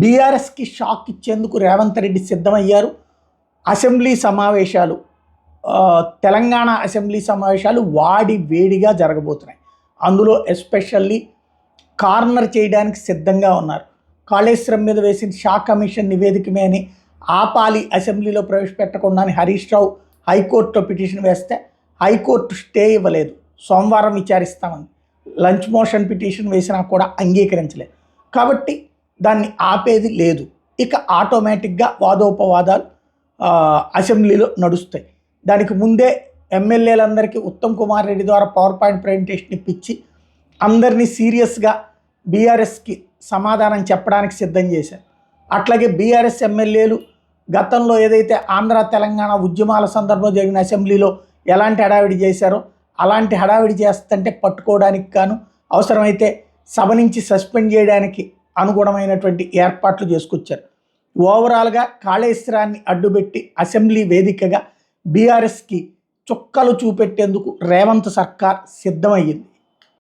బీఆర్ఎస్కి షాక్ ఇచ్చేందుకు రేవంత్ రెడ్డి సిద్ధమయ్యారు. అసెంబ్లీ సమావేశాలు, తెలంగాణ అసెంబ్లీ సమావేశాలు వాడి వేడిగా జరగబోతున్నాయి. అందులో ఎస్పెషల్లీ కార్నర్ చేయడానికి సిద్ధంగా ఉన్నారు. కాళేశ్వరం మీద వేసిన షా కమిషన్ నివేదిక అని ఆపాలి, అసెంబ్లీలో ప్రవేశపెట్టకుండా హరీష్ రావు హైకోర్టులో పిటిషన్ వేస్తే హైకోర్టు స్టే ఇవ్వలేదు. సోమవారం విచారిస్తామని లంచ్ మోషన్ పిటిషన్ వేసినా కూడా అంగీకరించలేదు. కాబట్టి దాన్ని ఆపేది లేదు. ఇక ఆటోమేటిక్గా వాదోపవాదాలు అసెంబ్లీలో నడుస్తాయి. దానికి ముందే ఎమ్మెల్యేలందరికీ ఉత్తమ్ కుమార్ రెడ్డి ద్వారా పవర్ పాయింట్ ప్రజెంటేషన్ ఇప్పించి అందరినీ సీరియస్గా బీఆర్ఎస్కి సమాధానం చెప్పడానికి సిద్ధం చేశారు. అట్లాగే బీఆర్ఎస్ ఎమ్మెల్యేలు గతంలో ఏదైతే ఆంధ్ర తెలంగాణ ఉద్యమాల సందర్భంలో జరిగిన అసెంబ్లీలో ఎలాంటి హడావిడి చేశారో అలాంటి హడావిడి చేస్తుంటే పట్టుకోవడానికి గాను అవసరమైతే సభ నుంచి సస్పెండ్ చేయడానికి అనుగుణమైనటువంటి ఏర్పాట్లు చేసుకొచ్చారు. ఓవరాల్గా కాళేశ్వరాన్ని అడ్డుపెట్టి అసెంబ్లీ వేదికగా బీఆర్ఎస్కి చుక్కలు చూపెట్టేందుకు రేవంత్ సర్కార్ సిద్ధమయ్యింది.